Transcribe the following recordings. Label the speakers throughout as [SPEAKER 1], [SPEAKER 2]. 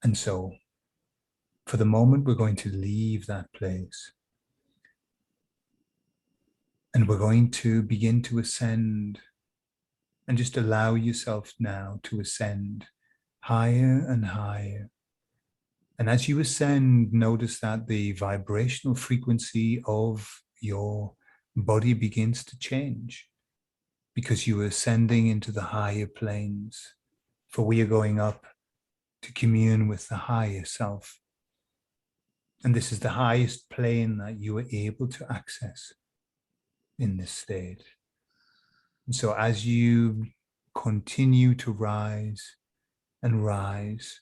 [SPEAKER 1] And so for the moment, we're going to leave that place. And we're going to begin to ascend, and just allow yourself now to ascend higher and higher. And as you ascend, notice that the vibrational frequency of your body begins to change because you are ascending into the higher planes. For we are going up to commune with the higher self. And this is the highest plane that you are able to access in this state. And so as you continue to rise and rise,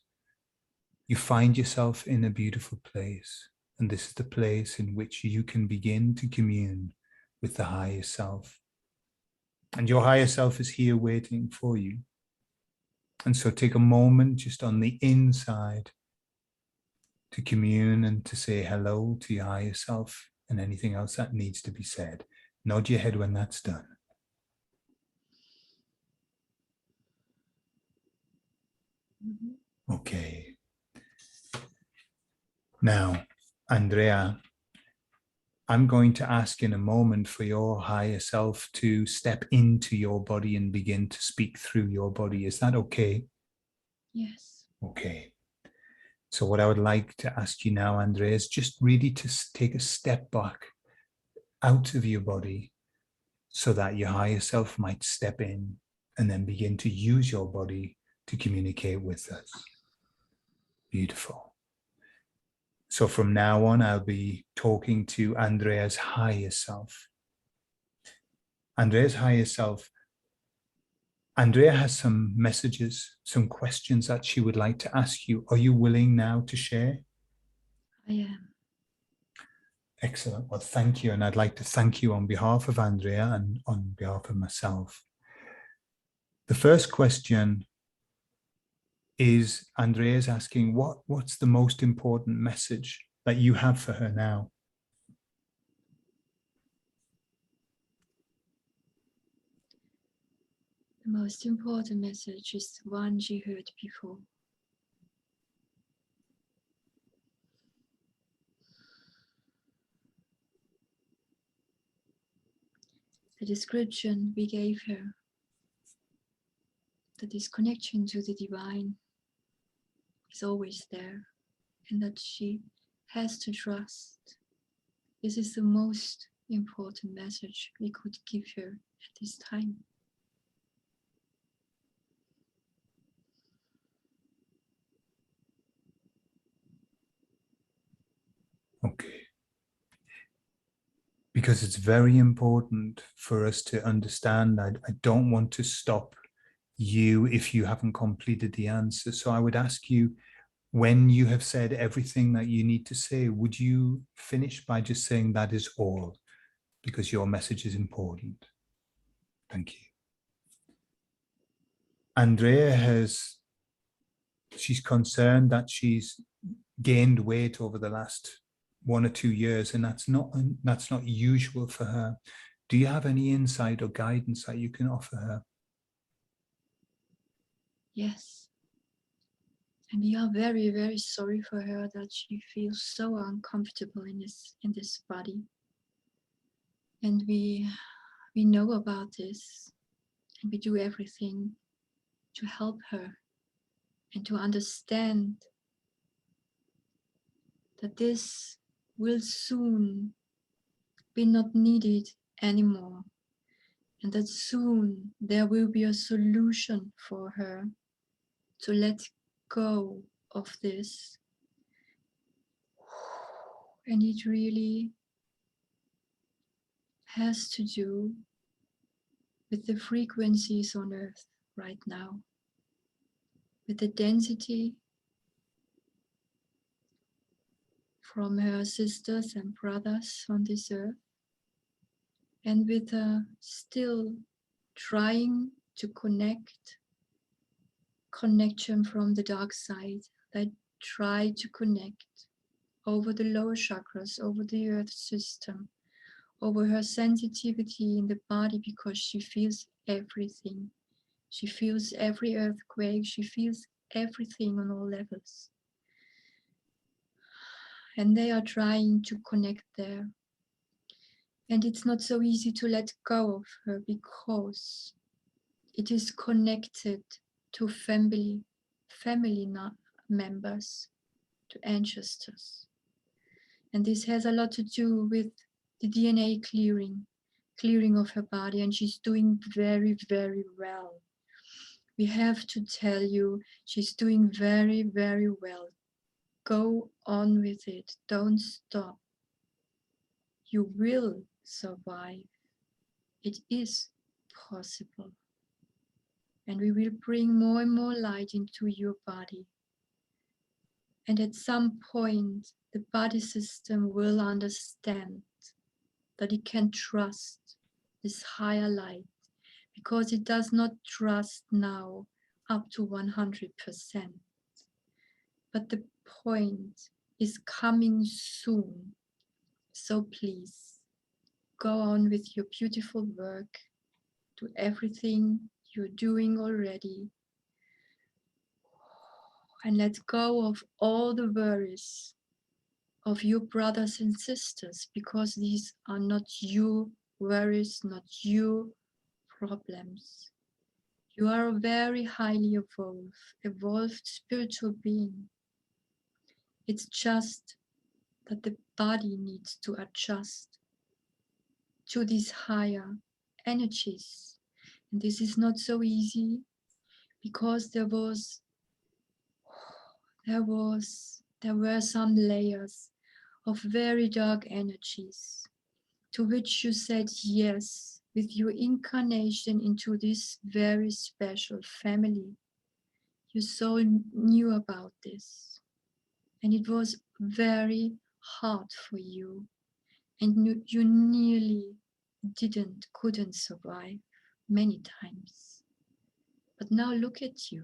[SPEAKER 1] you find yourself in a beautiful place. And this is the place in which you can begin to commune with the higher self. And your higher self is here waiting for you. And so take a moment just on the inside to commune and to say hello to your higher self and anything else that needs to be said. Nod your head when that's done. Okay. Now, Andrea, I'm going to ask in a moment for your higher self to step into your body and begin to speak through your body. Is that okay?
[SPEAKER 2] Yes.
[SPEAKER 1] Okay. So what I would like to ask you now, Andrea, is just really to take a step back out of your body so that your higher self might step in and then begin to use your body to communicate with us. Beautiful. So from now on, I'll be talking to Andrea's higher self. Andrea's higher self. Andrea has some messages, some questions that she would like to ask you. Are you willing now to share?
[SPEAKER 2] I am.
[SPEAKER 1] Excellent. Well, thank you. And I'd like to thank you on behalf of Andrea and on behalf of myself. The first question is Andrea's asking, what's the most important message that you have for her now?
[SPEAKER 2] The most important message is the one she heard before. The description we gave her, that this connection to the divine is always there, and that she has to trust. This is the most important message we could give her at this time.
[SPEAKER 1] Okay. Because it's very important for us to understand. I don't want to stop you if you haven't completed the answer. So I would ask you, when you have said everything that you need to say, would you finish by just saying that is all? Because your message is important. Thank you. Andrea she's concerned that she's gained weight over the last 1 or 2 years, and that's not usual for her. Do you have any insight or guidance that you can offer her?
[SPEAKER 2] Yes. And we are very, very sorry for her that she feels so uncomfortable in this body. And we know about this, and we do everything to help her and to understand that this will soon be not needed anymore, and that soon there will be a solution for her to let go of this. And it really has to do with the frequencies on Earth right now, with the density from her sisters and brothers on this earth, and with still trying to connection from the dark side, that try to connect over the lower chakras, over the earth system, over her sensitivity in the body, because she feels everything. She feels every earthquake, she feels everything on all levels. and they are trying to connect there. And it's not so easy to let go of her because it is connected to family members, to ancestors. And this has a lot to do with the DNA clearing of her body, and she's doing very, very well. We have to tell you, she's doing very, very well. Go on with it. Don't stop. You will survive. It is possible. And we will bring more and more light into your body. And at some point, the body system will understand that it can trust this higher light, because it does not trust now up to 100%. But the point is coming soon. So please, go on with your beautiful work. Do everything you're doing already. And let go of all the worries of your brothers and sisters, because these are not your worries, not your problems. You are a very highly evolved spiritual being. It's just that the body needs to adjust to these higher energies. And this is not so easy, because there were some layers of very dark energies to which you said yes with your incarnation into this very special family. Your soul knew about this, and it was very hard for you, and you nearly couldn't survive many times. But now look at you.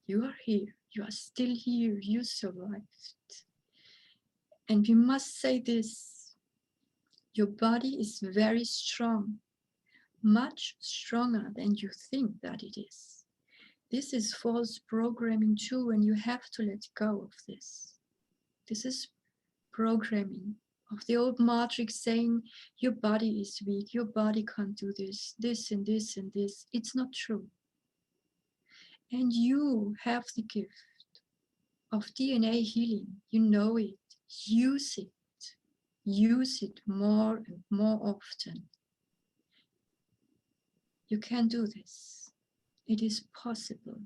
[SPEAKER 2] You are here. You are still here. You survived. And we must say this: your body is very strong, much stronger than you think that it is. This is false programming too, and you have to let go of this. This is programming of the old matrix saying your body is weak, your body can't do this, this and this and this. It's not true. And you have the gift of DNA healing. You know it. Use it. Use it more and more often. You can do this. It is possible.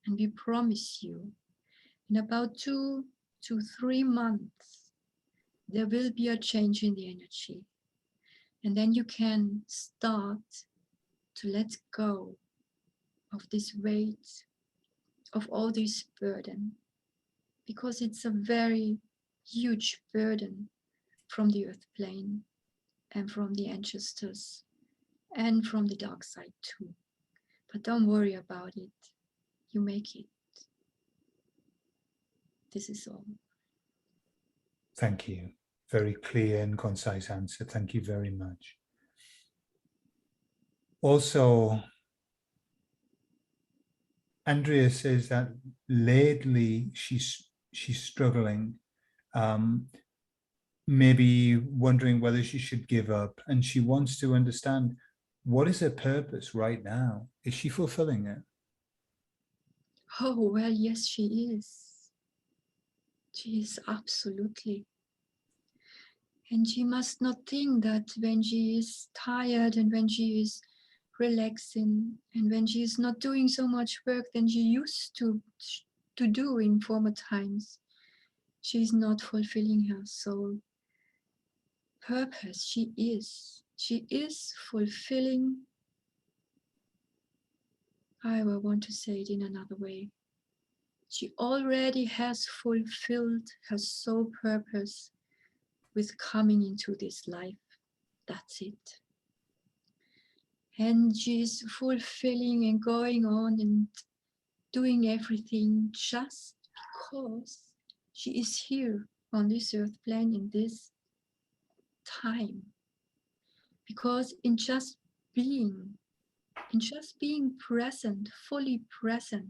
[SPEAKER 2] And we promise you, in about 2 to 3 months, there will be a change in the energy. And then you can start to let go of this weight, of all this burden, because it's a very huge burden from the earth plane and from the ancestors and from the dark side too. But don't worry about it. You make it. This is all.
[SPEAKER 1] Thank you. Very clear and concise answer. Thank you very much. Also, Andrea says that lately she's struggling, maybe wondering whether she should give up, and she wants to understand, what is her purpose right now? Is she fulfilling it?
[SPEAKER 2] Oh, well, yes, she is. She is absolutely. And she must not think that when she is tired and when she is relaxing and when she is not doing so much work than she used to do in former times, she is not fulfilling her soul purpose. She is fulfilling. I will want to say it in another way. She already has fulfilled her soul purpose with coming into this life. That's it. And she's fulfilling and going on and doing everything just because she is here on this earth plane in this time. Because in just being present, fully present,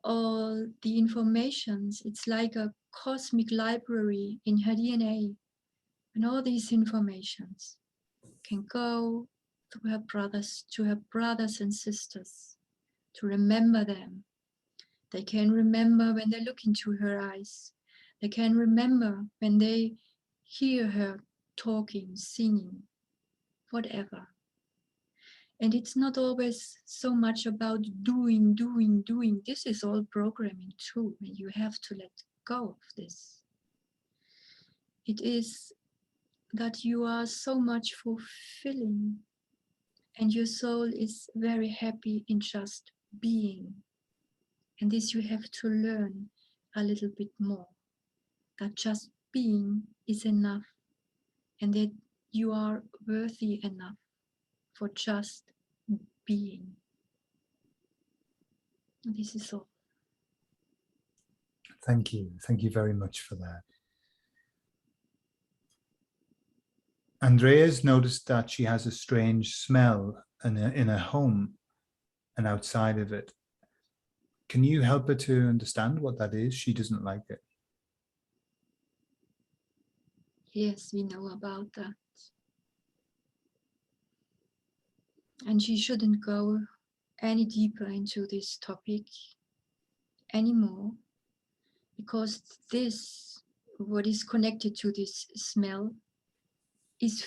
[SPEAKER 2] all the informations. It's like a cosmic library in her DNA, and all these informations can go to her brothers and sisters, to remember them. They can remember when they look into her eyes. They can remember when they hear her talking, singing, whatever. And it's not always so much about doing. This is all programming too, and you have to let go of this. It is that you are so much fulfilling, and your soul is very happy in just being. And this you have to learn a little bit more, that just being is enough, and that you are worthy enough for just being. This is all.
[SPEAKER 1] Thank you. Thank you very much for that. Andrea's noticed that she has a strange smell in her home and outside of it. Can you help her to understand what that is? She doesn't like it.
[SPEAKER 2] Yes, we know about that. And she shouldn't go any deeper into this topic anymore, because this, what is connected to this smell, gets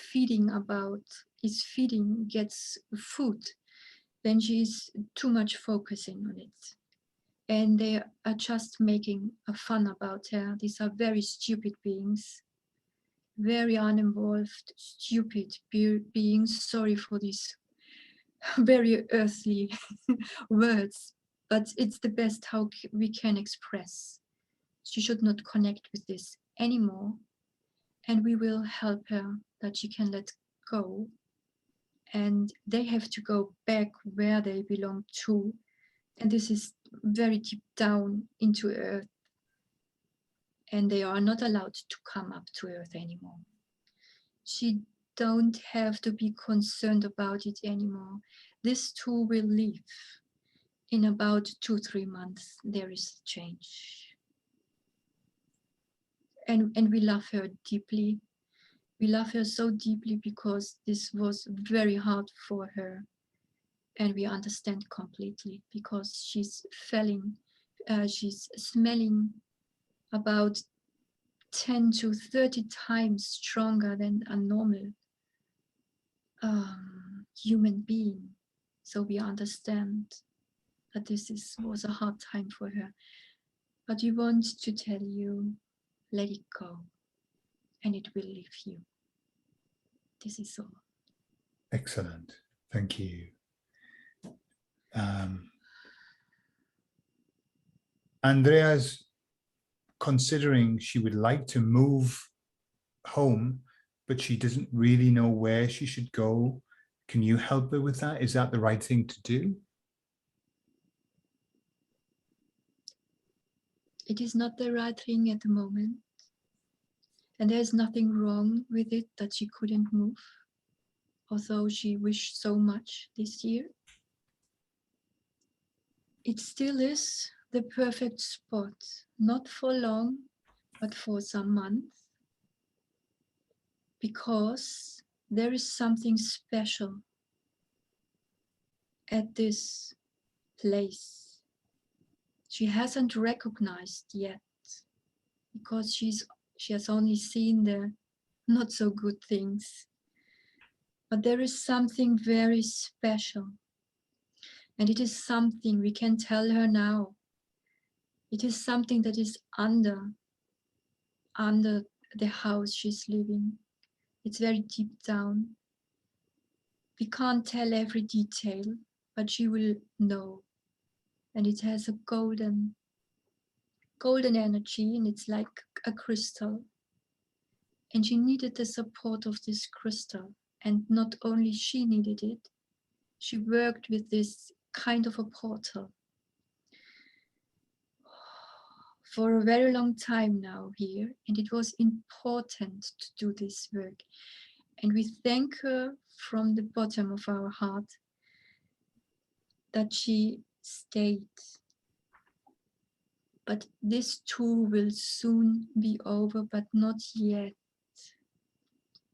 [SPEAKER 2] food when she's too much focusing on it. And they are just making a fun about her. These are very stupid beings, very uninvolved, stupid beings. Sorry for these very earthly words, but it's the best how we can express. She should not connect with this anymore, and we will help her that she can let go, and they have to go back where they belong to, and this is very deep down into earth, and they are not allowed to come up to earth anymore. She don't have to be concerned about it anymore. This too will leave. In about 2-3 months, there is change. And we love her deeply. We love her so deeply because this was very hard for her. And we understand completely because she's smelling about 10 to 30 times stronger than a normal human being. So we understand that this was a hard time for her. But we want to tell you, let it go, and it will leave you. This is all.
[SPEAKER 1] Excellent. Thank you. Andrea's considering she would like to move home, but she doesn't really know where she should go. Can you help her with that? Is that the right thing to do?
[SPEAKER 2] It is not the right thing at the moment. And there's nothing wrong with it that she couldn't move, although she wished so much this year. It still is the perfect spot, not for long, but for some months, because there is something special at this place. She hasn't recognized yet, because she has only seen the not so good things. But there is something very special. And it is something we can tell her now. It is something that is under the house she's living. It's very deep down. We can't tell every detail, but she will know. And it has a golden energy, and it's like a crystal. And she needed the support of this crystal. And not only she needed it, she worked with this kind of a portal for a very long time now here, and it was important to do this work. And we thank her from the bottom of our heart that she stayed But this too will soon be over, but not yet.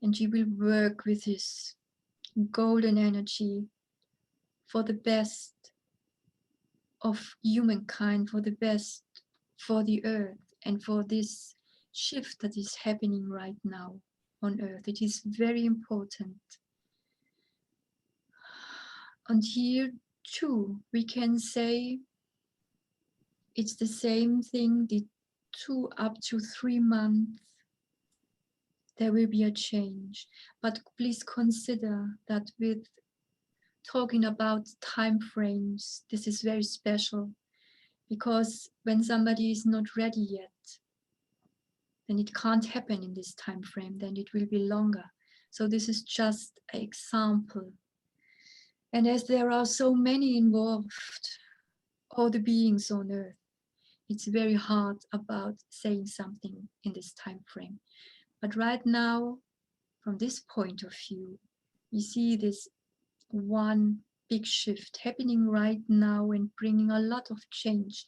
[SPEAKER 2] And she will work with this golden energy for the best of humankind, for the best for the earth, and for this shift that is happening right now on earth. It is very important. And here too, we can say it's the same thing, the 2 up to 3 months, there will be a change. But please consider that with talking about time frames, this is very special, because when somebody is not ready yet, then it can't happen in this time frame, then it will be longer. So this is just an example. And as there are so many involved, all the beings on earth, it's very hard about saying something in this time frame. But right now, from this point of view, we see this one big shift happening right now and bringing a lot of change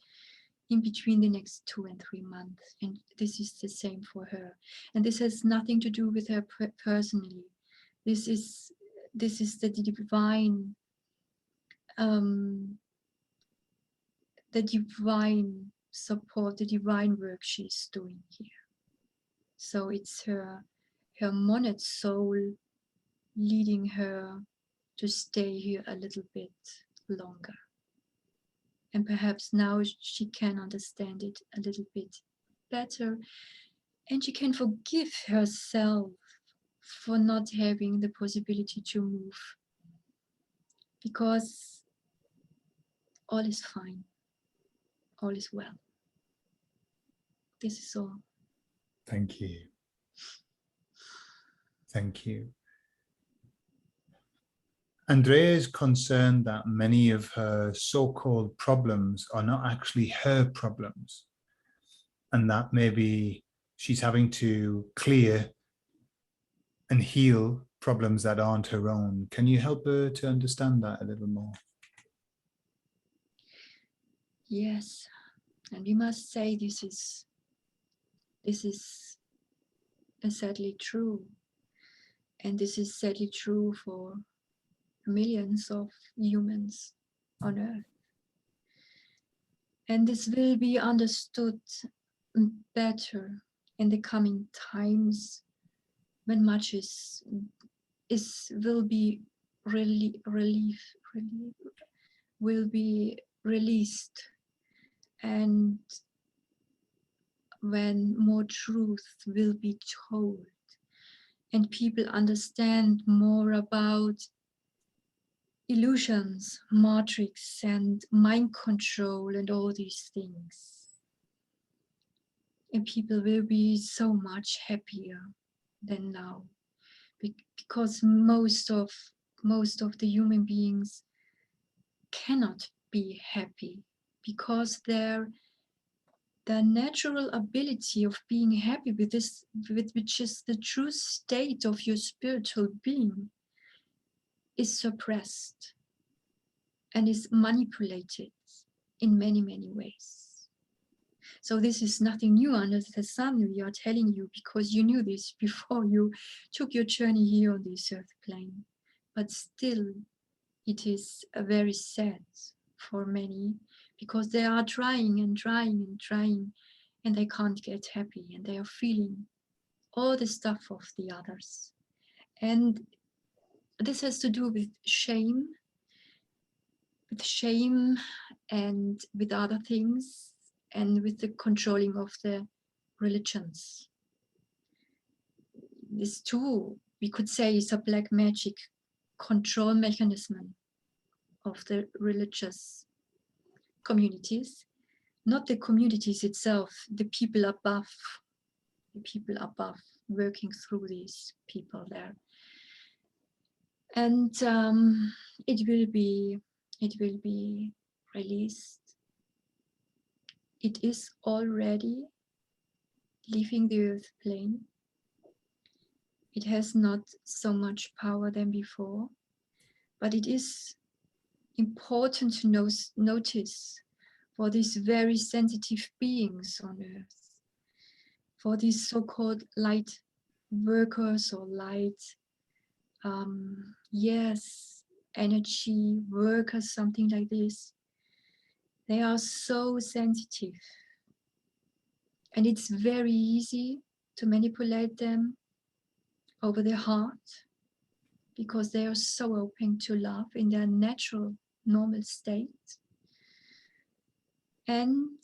[SPEAKER 2] in between the next 2 and 3 months. And this is the same for her. And this has nothing to do with her personally. This is the divine, the divine support, the divine work she's doing here. So it's her monad soul leading her to stay here a little bit longer. And perhaps now she can understand it a little bit better, and she can forgive herself for not having the possibility to move, because all is fine, all is well. This is all.
[SPEAKER 1] Thank you. Thank you. Andrea is concerned that many of her so-called problems are not actually her problems, and that maybe she's having to clear and heal problems that aren't her own. Can you help her to understand that a little more?
[SPEAKER 2] Yes, and we must say this is sadly true, and this is sadly true for millions of humans on earth. And this will be understood better in the coming times, when much will be will be released, and when more truth will be told, and people understand more about illusions, matrix, and mind control, and all these things. And people will be so much happier than now, because most of the human beings cannot be happy, because their natural ability of being happy with this, which is the true state of your spiritual being, is suppressed and is manipulated in many, many ways. So this is nothing new under the sun. We are telling you because you knew this before you took your journey here on this earth plane. But still, it is very sad for many, because they are trying and trying and trying, and they can't get happy, and they are feeling all the stuff of the others. And this has to do with shame and with other things, and with the controlling of the religions. This too, we could say, is a black magic control mechanism of the religious communities, not the communities itself, the people above working through these people there. And it will be released. It is already leaving the earth plane. It has not so much power than before, but it is important to notice for these very sensitive beings on earth, for these so-called light workers or light, yes, energy workers, something like this. They are so sensitive, and it's very easy to manipulate them over their heart, because they are so open to love in their natural, normal state. And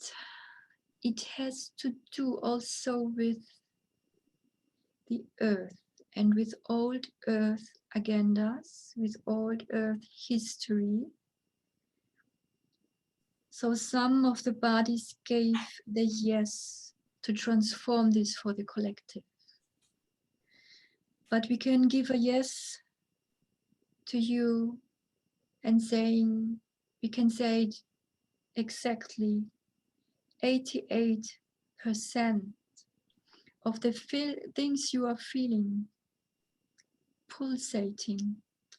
[SPEAKER 2] it has to do also with the earth and with old earth agendas, with old earth history. So some of the bodies gave the yes to transform this for the collective. But we can give a yes to you and saying, we can say it exactly, 88% of the things you are feeling pulsating,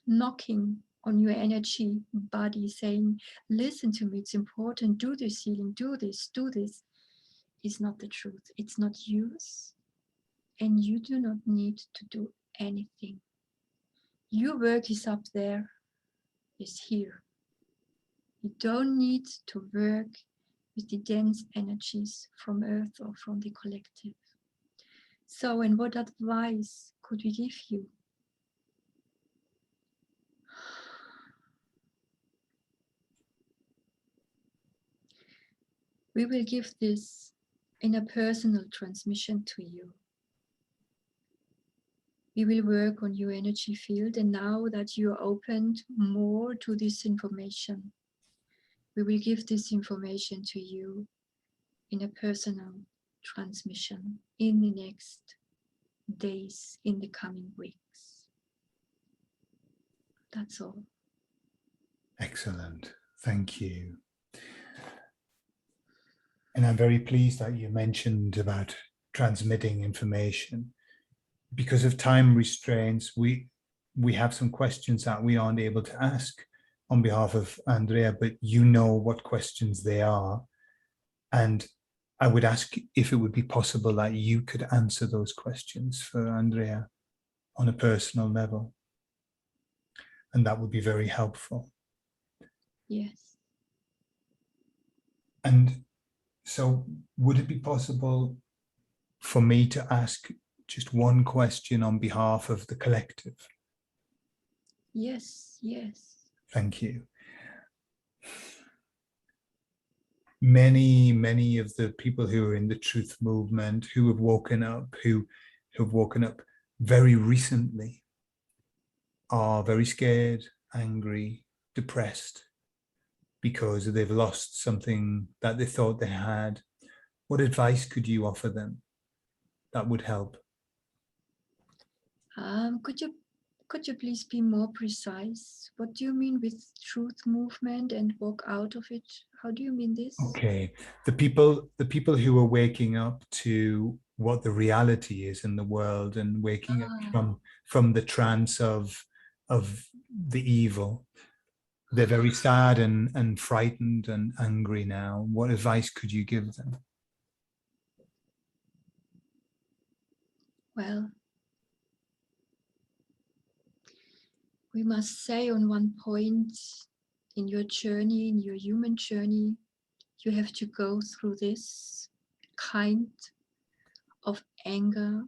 [SPEAKER 2] knocking on your energy body, saying, listen to me, it's important, do this healing, do this, is not the truth. It's not yours, and you do not need to do anything. Your work is up there, is here. You don't need to work with the dense energies from Earth or from the collective. So, and what advice could we give you? We will give this in a personal transmission to you. We will work on your energy field, and now that you are opened more to this information, we will give this information to you in a personal transmission in the next days, in the coming weeks. That's all.
[SPEAKER 1] Excellent. Thank you. And I'm very pleased that you mentioned about transmitting information. Because of time restraints, we have some questions that we aren't able to ask on behalf of Andrea, but you know what questions they are. And I would ask if it would be possible that you could answer those questions for Andrea on a personal level. And that would be very helpful.
[SPEAKER 2] Yes.
[SPEAKER 1] And so would it be possible for me to ask just one question on behalf of the collective?
[SPEAKER 2] Yes, yes.
[SPEAKER 1] Thank you. Many of the people who are in the truth movement, who have woken up, who've woken up very recently, are very scared, angry, depressed, because they've lost something that they thought they had. What advice could you offer them that would help?
[SPEAKER 2] Could you please be more precise? What do you mean with truth movement and walk out of it? How do you mean this?
[SPEAKER 1] Okay, the people who are waking up to what the reality is in the world and waking up from the trance of the evil. They're very sad and frightened and angry now. What advice could you give them?
[SPEAKER 2] Well, we must say on one point in your journey, in your human journey, you have to go through this kind of anger.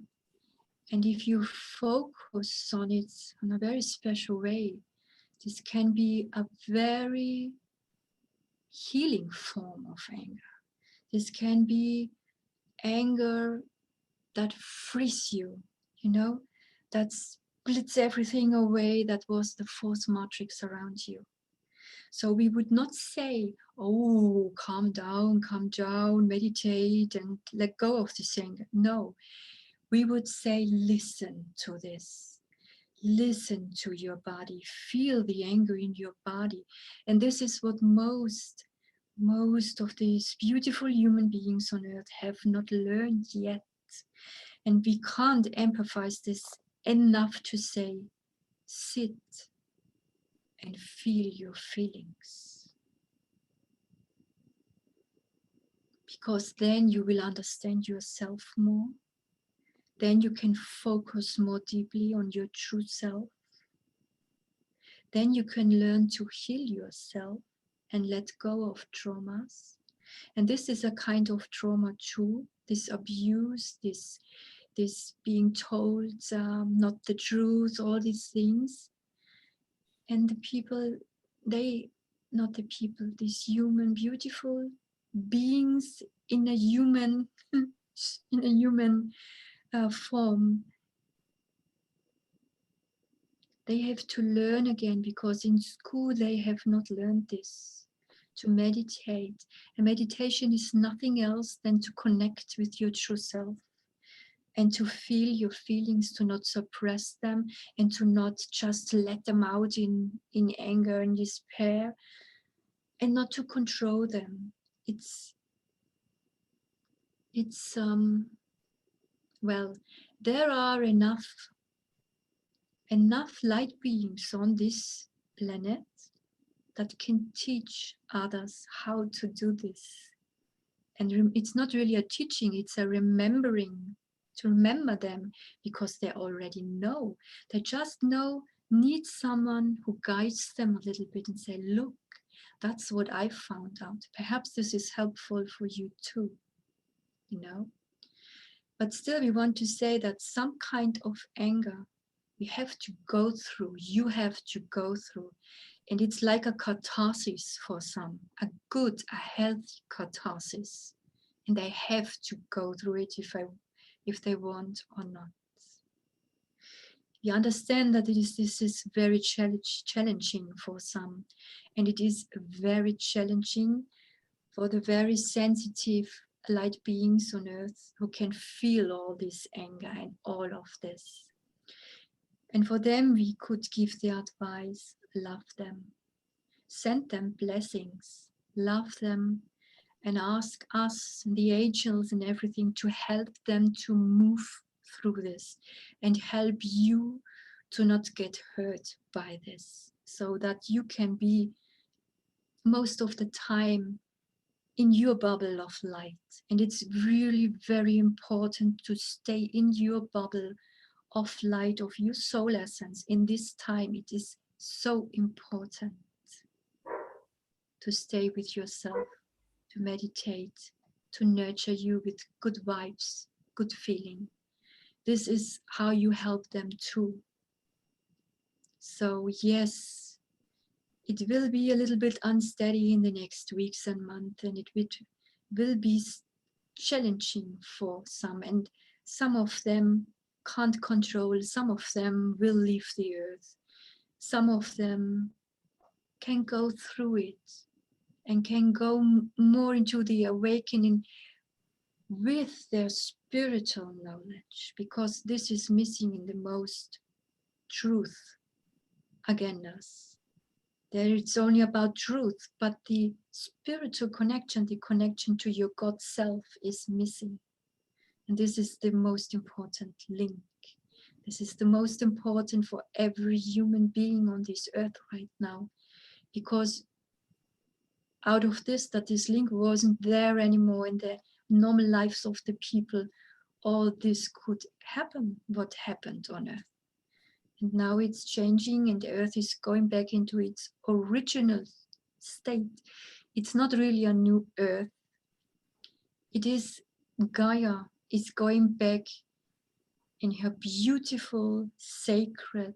[SPEAKER 2] And if you focus on it in a very special way, this can be a very healing form of anger. This can be anger that frees you, that splits everything away that was the false matrix around you. So we would not say, oh, calm down, meditate and let go of this anger. No, we would say, listen to this. Listen to your body. Feel the anger in your body. And this is what most of these beautiful human beings on earth have not learned yet. And we can't empathize this enough to say, sit and feel your feelings. because then you will understand yourself more. Then you can focus more deeply on your true self. Then you can learn to heal yourself and let go of traumas. And this is a kind of trauma too, this abuse, this being told not the truth, all these things. And the people, not the people, these human, beautiful beings in a human, in a human form, they have to learn again, because in school they have not learned this, to meditate. And meditation is nothing else than to connect with your true self and to feel your feelings, to not suppress them and to not just let them out in anger and despair, and not to control them. Well, there are enough light beings on this planet that can teach others how to do this. And it's not really a teaching, it's a remembering, to remember them, because they already know. They just need someone who guides them a little bit and say, look, that's what I found out. Perhaps this is helpful for you too, you know. But still, we want to say that some kind of anger we have to go through, you have to go through. And it's like a catharsis for some, a healthy catharsis. And they have to go through it if they want or not. We understand that this is very challenging for some. And it is very challenging for the very sensitive light beings on earth who can feel all this anger and all of this. And for them, we could give the advice, love them, send them blessings, love them, and ask us, the angels and everything, to help them to move through this and help you to not get hurt by this, so that you can be most of the time in your bubble of light. And it's really very important to stay in your bubble of light, of your soul essence. In this time, it is so important to stay with yourself, to meditate, to nurture you with good vibes, good feeling. This is how you help them too. So yes, it will be a little bit unsteady in the next weeks and months, and it will be challenging for some, and some of them can't control, some of them will leave the earth, some of them can go through it and can go more into the awakening with their spiritual knowledge, because this is missing in the most truth agendas. There it's only about truth, but the spiritual connection, the connection to your God self is missing. And this is the most important link. This is the most important for every human being on this earth right now, because out of this link wasn't there anymore in the normal lives of the people, all this could happen, what happened on earth. And now it's changing, and the earth is going back into its original state. It's not really a new earth. It is Gaia is going back in her beautiful, sacred,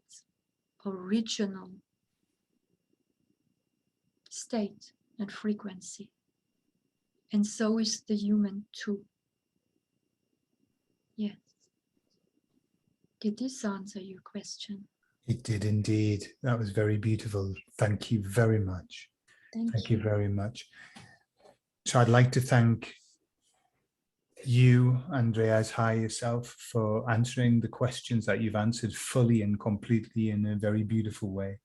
[SPEAKER 2] original state and frequency. And so is the human too. Yes. Did this answer your question?
[SPEAKER 1] It did indeed. That was very beautiful. Thank you very much. Thank you very much. So I'd like to thank you, Andrea, as higher self, for answering the questions that you've answered fully and completely in a very beautiful way.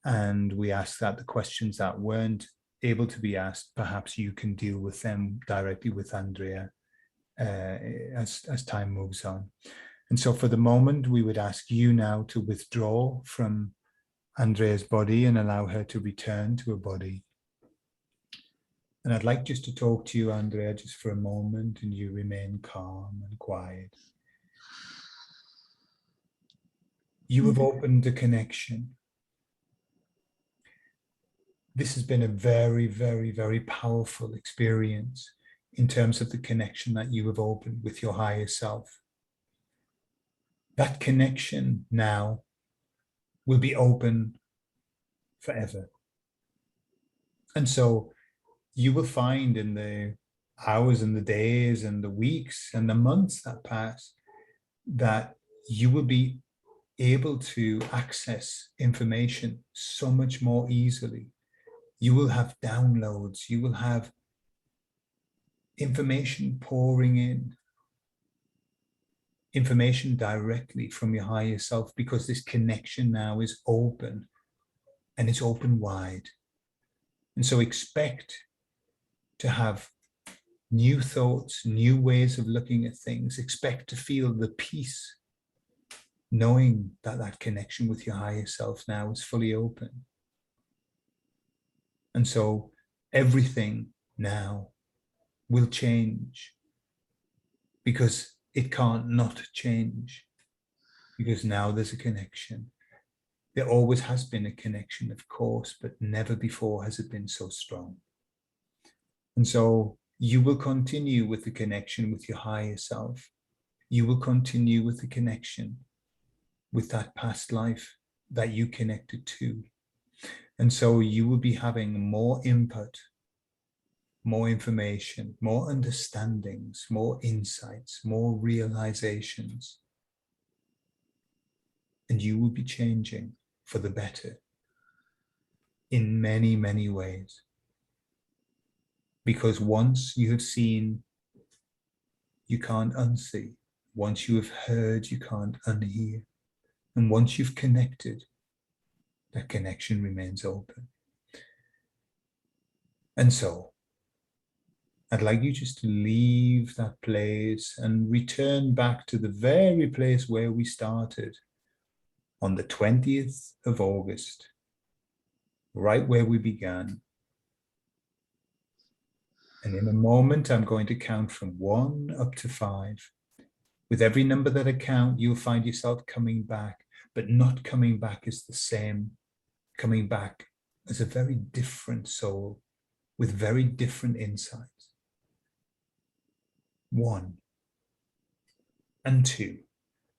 [SPEAKER 1] And we ask that the questions that weren't able to be asked, perhaps you can deal with them directly with Andrea as time moves on. And so for the moment, we would ask you now to withdraw from Andrea's body and allow her to return to her body. And I'd like just to talk to you, Andrea, just for a moment, and you remain calm and quiet. You have opened the connection. This has been a very, very, very powerful experience in terms of the connection that you have opened with your higher self. That connection now will be open forever. And so you will find in the hours and the days and the weeks and the months that pass that you will be able to access information so much more easily. You will have downloads, you will have information pouring in, information directly from your higher self, because this connection now is open and it's open wide. And so expect to have new thoughts, new ways of looking at things. Expect to feel the peace, knowing that that connection with your higher self now is fully open. And so everything now will change, because it can't not change, because now there's a connection. There always has been a connection, of course, but never before has it been so strong. And so you will continue with the connection with your higher self. You will continue with the connection with that past life that you connected to. And so you will be having more input, more information, more understandings, more insights, more realizations. And you will be changing for the better in many, many ways. Because once you have seen, you can't unsee. Once you have heard, you can't unhear. And once you've connected, that connection remains open. And so, I'd like you just to leave that place and return back to the very place where we started on the 20th of August, right where we began. And in a moment, I'm going to count from 1 up to 5. With every number that I count, you'll find yourself coming back, but not coming back as the same, coming back as a very different soul with very different insights. 1 and 2.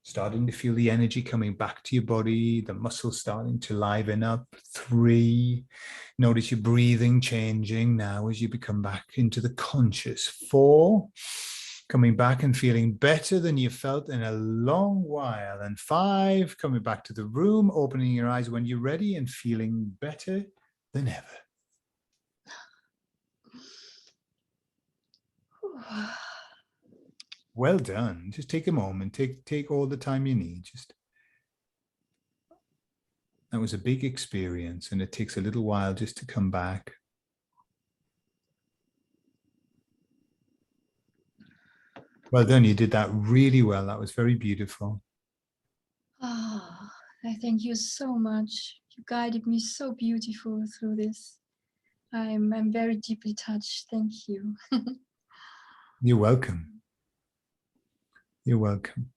[SPEAKER 1] Starting to feel the energy coming back to your body, the muscles starting to liven up. 3, notice your breathing changing now as you become back into the conscious. 4, coming back and feeling better than you felt in a long while. And 5, coming back to the room, opening your eyes when you're ready and feeling better than ever. Well done. Just take a moment. Take all the time you need. That was a big experience, and it takes a little while just to come back. Well done. You did that really well. That was very beautiful.
[SPEAKER 2] Ah, I thank you so much. You guided me so beautiful through this. I'm very deeply touched. Thank you.
[SPEAKER 1] You're welcome. You're welcome.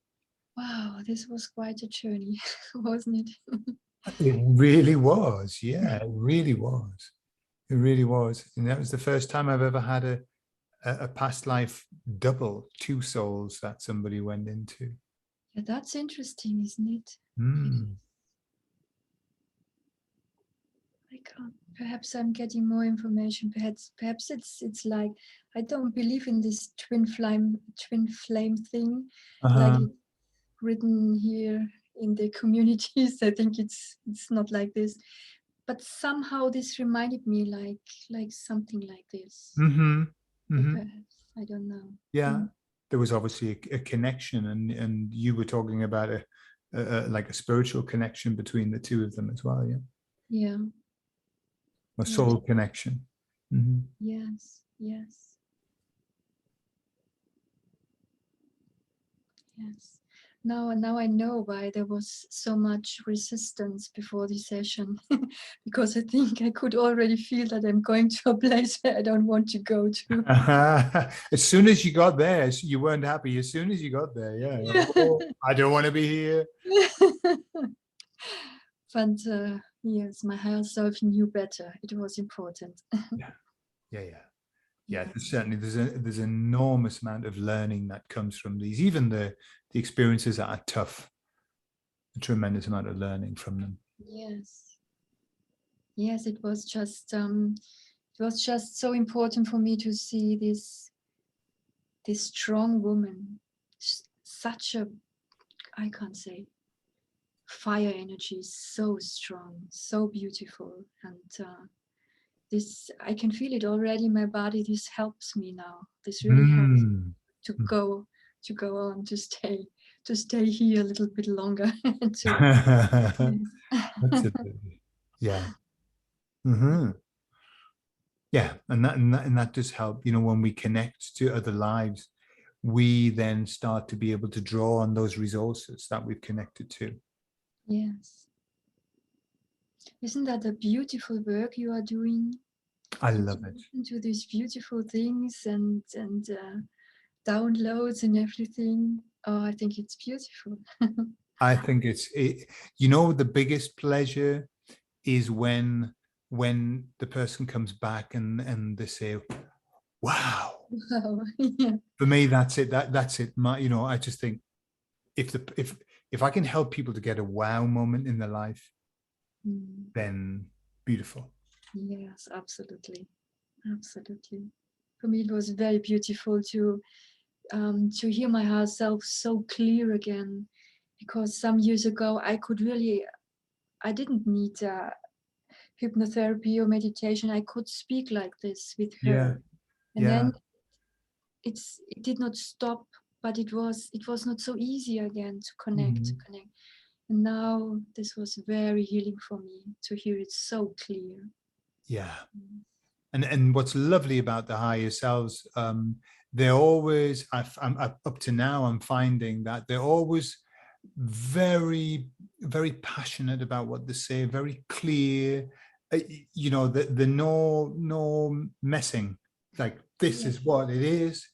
[SPEAKER 2] Wow, this was quite a journey, wasn't it?
[SPEAKER 1] It really was. Yeah, it really was. It really was. And that was the first time I've ever had a past life double, 2 souls that somebody went into.
[SPEAKER 2] Yeah, that's interesting, isn't it?
[SPEAKER 1] Mm.
[SPEAKER 2] I can't. Perhaps I'm getting more information. Perhaps it's like I don't believe in this twin flame thing, like
[SPEAKER 1] Uh-huh.
[SPEAKER 2] it's written here in the communities. I think it's not like this, but somehow this reminded me like something like this.
[SPEAKER 1] Mm-hmm.
[SPEAKER 2] But
[SPEAKER 1] Mm-hmm.
[SPEAKER 2] perhaps I don't know.
[SPEAKER 1] Yeah, there was obviously a connection, and you were talking about like a spiritual connection between the 2 of them as well. Yeah,
[SPEAKER 2] Yeah.
[SPEAKER 1] a
[SPEAKER 2] Yeah.
[SPEAKER 1] soul connection. Mm-hmm.
[SPEAKER 2] Yes. Yes. Yes. now I know why there was so much resistance before the session, because I think I could already feel that I'm going to a place where I don't want to go to.
[SPEAKER 1] As soon as you got there, you weren't happy. As soon as you got there, yeah. Oh, I don't want to be here.
[SPEAKER 2] But yes, my higher self knew better. It was important.
[SPEAKER 1] Yeah, yeah, yeah. Yeah,
[SPEAKER 2] Yeah.
[SPEAKER 1] certainly there's an enormous amount of learning that comes from these, even the experiences that are tough, a tremendous amount of learning from them.
[SPEAKER 2] Yes. Yes, it was just so important for me to see this strong woman, such a, I can't say, fire energy, so strong, so beautiful, and this, I can feel it already in my body. This helps me now. This really helps
[SPEAKER 1] Mm.
[SPEAKER 2] to go on, to stay here a little bit longer.
[SPEAKER 1] Absolutely. Yeah. Hmm. Yeah, and that does help. You know, when we connect to other lives, we then start to be able to draw on those resources that we've connected to.
[SPEAKER 2] Yes. Isn't that a beautiful work you are doing?
[SPEAKER 1] I
[SPEAKER 2] To
[SPEAKER 1] love it.
[SPEAKER 2] listen to these beautiful things and downloads and everything. Oh, I think it's beautiful.
[SPEAKER 1] I think you know, the biggest pleasure is when the person comes back and they say, wow.
[SPEAKER 2] Wow. Yeah.
[SPEAKER 1] For me, that's it. That's it. You know, I just think if I can help people to get a wow moment in their life,
[SPEAKER 2] Mm.
[SPEAKER 1] then beautiful.
[SPEAKER 2] Yes, absolutely. Absolutely. For me, it was very beautiful to hear my higher self so clear again, because some years ago I didn't need hypnotherapy or meditation. I could speak like this with
[SPEAKER 1] Yeah,
[SPEAKER 2] her, and
[SPEAKER 1] yeah.
[SPEAKER 2] then it did not stop, but it was not so easy again to
[SPEAKER 1] Mhm.
[SPEAKER 2] connect. And now this was very healing for me to hear it so clear.
[SPEAKER 1] Yeah.
[SPEAKER 2] Mm.
[SPEAKER 1] And what's lovely about the higher selves, they're always, I'm up to now, I'm finding that they're always very, very passionate about what they say, very clear. You know, the no messing. Like, this
[SPEAKER 2] Yeah.
[SPEAKER 1] is what it is,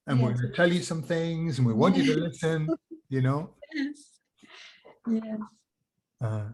[SPEAKER 1] and we're
[SPEAKER 2] Yes.
[SPEAKER 1] going to tell you some things, and we want you to
[SPEAKER 2] Yes.
[SPEAKER 1] listen. You know.
[SPEAKER 2] Yes. Yes.
[SPEAKER 1] Uh,